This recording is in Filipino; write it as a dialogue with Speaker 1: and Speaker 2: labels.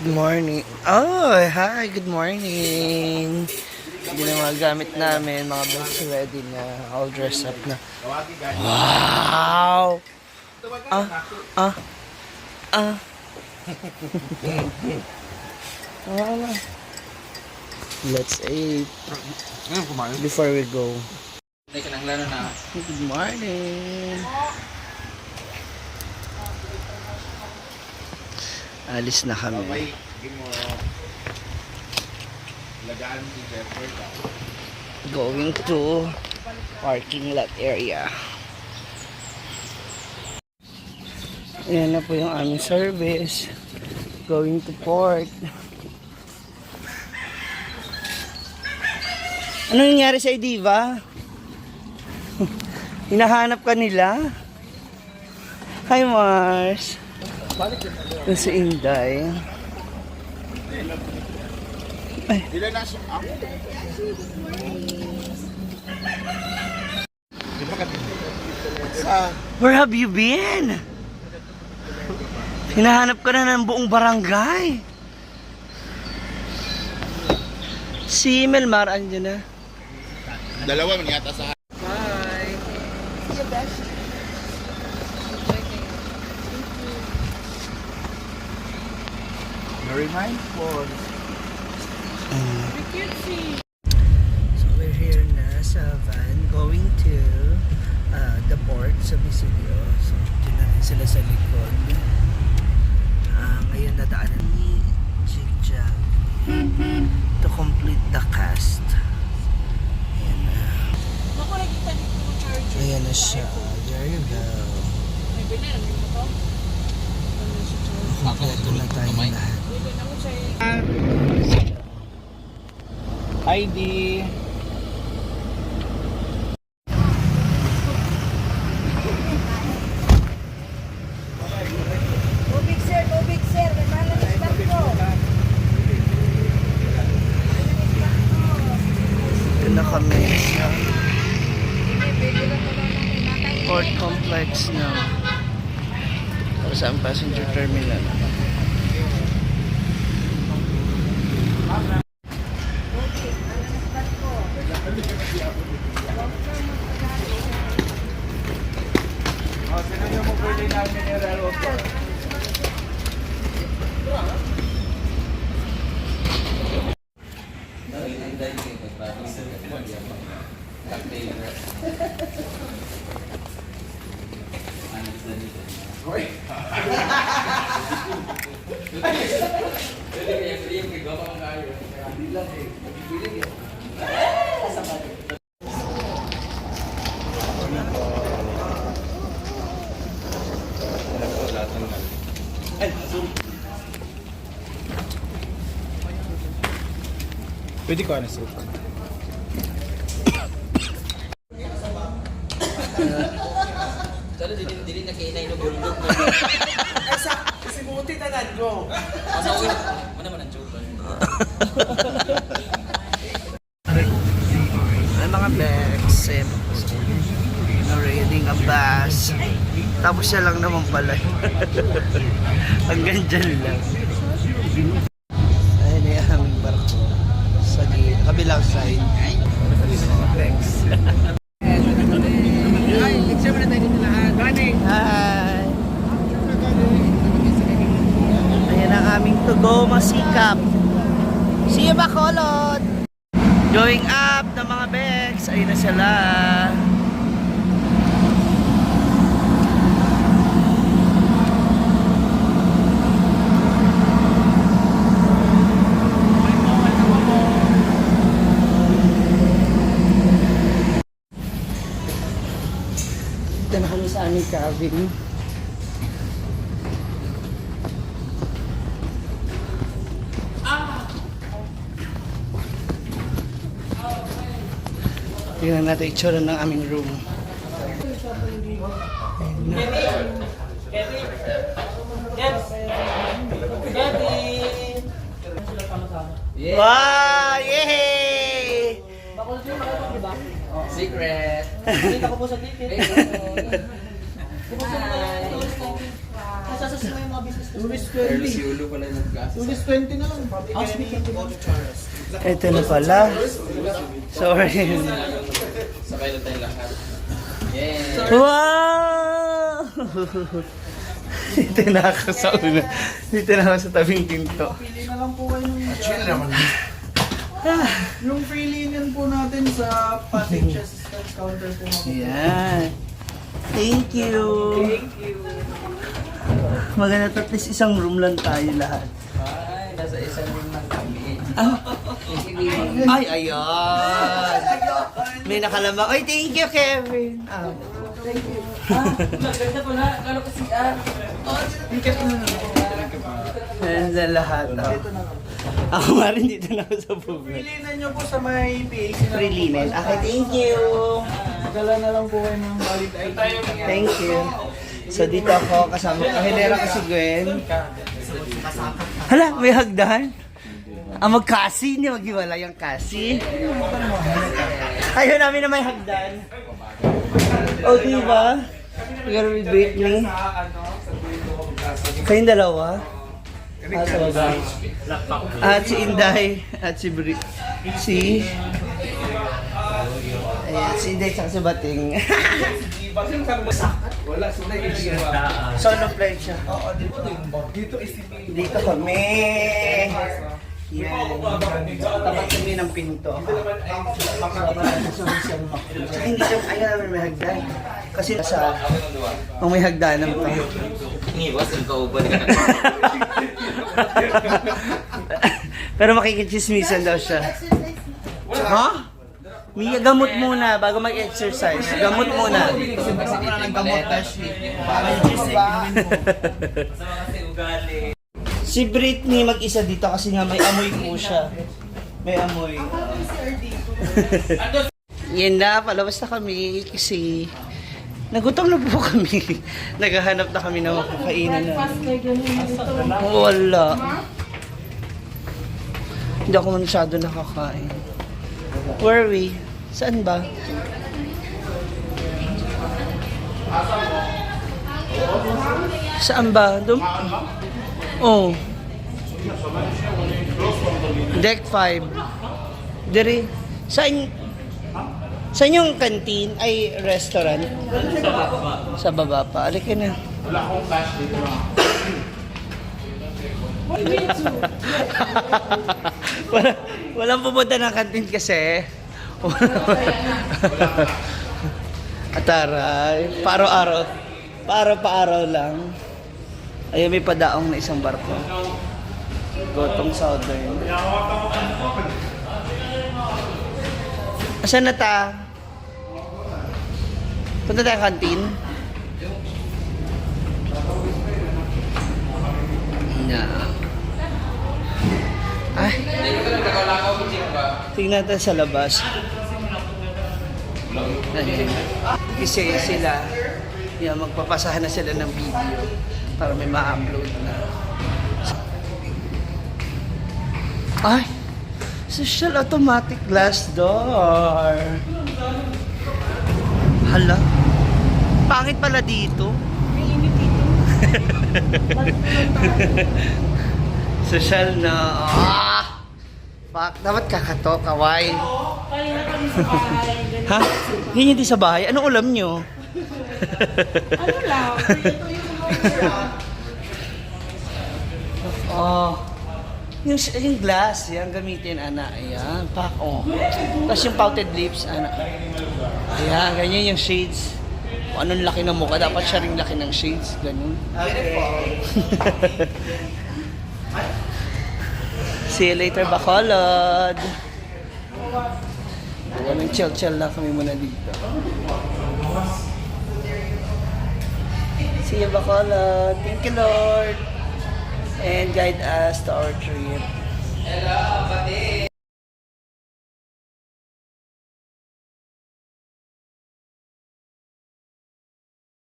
Speaker 1: Good morning. Oh, hi. Good morning. Hindi na mga gamit namin. Mga boys ready na. All dressed up na. Wow! Ah. Let's eat. Before we go. Good morning. Alis na kami. Going to parking lot area. Ayan na po yung aming service. Going to port. Ano nangyari sa Diva? Hinahanap ka nila? Hi Mars. Ito si Inday. Ay. Where have you been? Hinahanap ka na ng buong barangay. Si Melmar, andyan na.
Speaker 2: Dalawa man yata sa...
Speaker 1: Bye.
Speaker 2: Very mindful.
Speaker 1: So we're here na sa van going to the port sa Bisidio. So dito na rin sila sa likod. Ngayon nadaanan ni Jigjag to complete the cast. Ayan na. Ayan na siya. There you go. Kompleto na tayo lahat.
Speaker 2: ID.
Speaker 3: Tubig sir, may malakas lang po.
Speaker 1: Ito na kami sa port complex na para sa passenger terminal.
Speaker 2: Pwede ko na suka.
Speaker 4: Pero dili na kainay no bulldog mo.
Speaker 1: Ay sa simuti tanan ko.
Speaker 4: Ano man ang joke.
Speaker 1: Ay mga bags, raiding a bus. Tapos siya lang naman pala. Hanggang dyan lang. Ayun na yung aming barko. Sa kabilang side. Thanks.
Speaker 4: Ay, picture mo na tayo dito lahat.
Speaker 1: Hi! Ayan ang aming to go masikap. See you Bacolod! Going up ng mga bags. Ayun na sila. Dito na kami sa aming cabin. Tingnan natin itsura ng aming room. Wow! Yay!
Speaker 4: Secret.
Speaker 3: Dito ko po sa ticket.
Speaker 4: Hi.
Speaker 3: Nasa sa
Speaker 2: Tourist 20.
Speaker 4: Ulo pala yung nag-gas.
Speaker 2: Tourist 20 na lang.
Speaker 1: Ito na pala. Sorry.
Speaker 4: Sabay lang tayo lahat. Yeah.
Speaker 1: Wow! Dito na ako sa una. Dito na ako sa tabing pinto.
Speaker 2: Pili na lang po kayo ng chill naman. Yung free linen po natin sa passages counter po.
Speaker 1: Ayan. Thank you. Maganda to, at least isang room lang tayo lahat.
Speaker 4: Ay, nasa isang room lang kami.
Speaker 1: Ay, ayan. May nakalambak. Ay, thank you, Kevin.
Speaker 4: Maganda pala. Kalo kasi
Speaker 1: Ayan sa lahat. Ako marin dito na ako sa bubong.
Speaker 2: Free linen nyo po sa may PAC.
Speaker 1: Free linen. Okay, thank you.
Speaker 2: Dala na lang po kayo ng valid ID.
Speaker 1: Thank you. So dito ako kasama. Kahilera ko si Gwen. Hala, may hagdan. Magkasi niya, maghiwalay ang kasi. Ayaw namin na may hagdan. O, diba? You're gonna be Britney. Kayong dalawa? Sa baba. At si Inday. At si si... Ayan, si Inday tsaka si Bating.
Speaker 2: Wala, sunay yung
Speaker 1: Solo flight siya.
Speaker 2: Oo, dito is
Speaker 1: Dito kami. Yan. Tapat kami ng pinto. Hindi siya, ayaw namin may hagdan. Kasi sa, kung may hagdanan pa.
Speaker 4: Iwas ang kauban ka.
Speaker 1: Pero makikichismisan daw siya. Ha? Mia, gamot muna bago mag-exercise. Gamot muna. Si Britney mag-isa dito kasi nga may amoy po siya. May amoy. Yan na, palabas na kami kasi nagutom na po kami. Naghahanap na kami ng makakainan na. Wala. Hindi ako masyado nakakain. Where are we? Saan ba? Saan ba? Oh. Deck 5. Diri. Saan yung canteen? Ay, restaurant? Sa baba pa. Alika na.
Speaker 2: Wala akong cash dito.
Speaker 1: Walang pupunta ng canteen kasi. Ataray. Paro-araw. Paro-paaraw lang. Ayun, may padaong na isang barko. Gotong Southern. Asan na ta? Punta tayo canteen? Na. Ay. Tingnan natin sa labas. Ayan. Kasi sila, yan, magpapasahan na sila ng video para may ma-upload na. Ay! Social automatic glass door. Hala. Pangit pala dito. Social na. Ah! Fuck, dapat kakato, kaway. Ha? Ganyan din sa bahay. Anong ulam nyo?
Speaker 3: Ano lang?
Speaker 1: Oh. Yung glass, yan gamitin, ana. Ayan, pak, oh. Tapos yung pouted lips, ana. Ayan, ganyan yung shades. Kung anong laki ng mukha, dapat siya ring laki ng shades. Ganun. See you later, Bacolod. Walang chill-chill na kami muna dito. See you, Bacolod. Thank you, Lord. And guide us to our trip.
Speaker 4: Hello, pati.